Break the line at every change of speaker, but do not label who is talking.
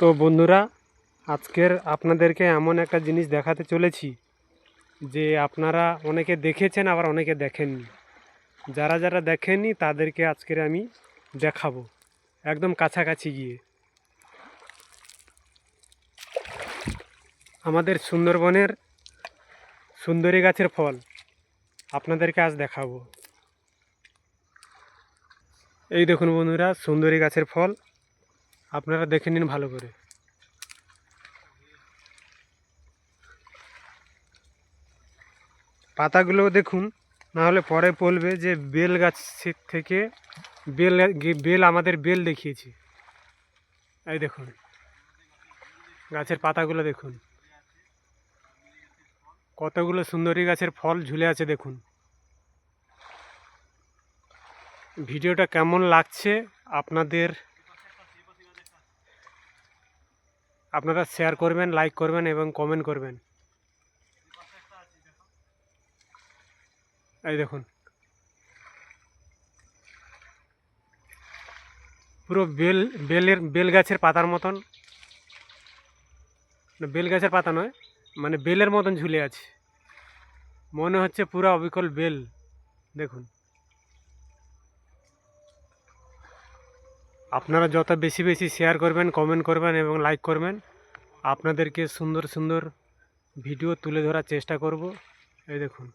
তো বন্ধুরা, আজকের আপনাদেরকে এমন একটা জিনিস দেখাতে চলেছি যে আপনারা অনেকে দেখেছেন, আবার অনেকে দেখেননি। যারা যারা দেখেননি তাদেরকে আজকের আমি দেখাবো একদম কাছাকাছি গিয়ে। আমাদের সুন্দরবনের সুন্দরী গাছের ফল আপনাদেরকে আজ দেখাবো। এই দেখুন বন্ধুরা, সুন্দরী গাছের ফল আপনারা দেখে নিন ভালো করে। পাতাগুলো দেখুন, না হলে পরে বলবে যে বেল গাছ থেকে বেল বেল আমাদের বেল দেখিয়েছি। এই দেখুন গাছের পাতাগুলো দেখুন, কতগুলো সুন্দরী গাছের ফল ঝুলে আছে দেখুন। ভিডিওটা কেমন লাগছে আপনারা শেয়ার করবেন, লাইক করবেন এবং কমেন্ট করবেন। এই দেখুন পুরো বেল গাছের পাতার মতন, না বেল গাছের পাতা নয়, মানে বেলের মতন ঝুলে আছে, মনে হচ্ছে পুরো অবিকল বেল। দেখুন, আপনারা যত বেশি বেশি শেয়ার করবেন, কমেন্ট করবেন এবং লাইক করবেন, আপনাদেরকে সুন্দর সুন্দর ভিডিও তুলে ধরার চেষ্টা করব। এই দেখুন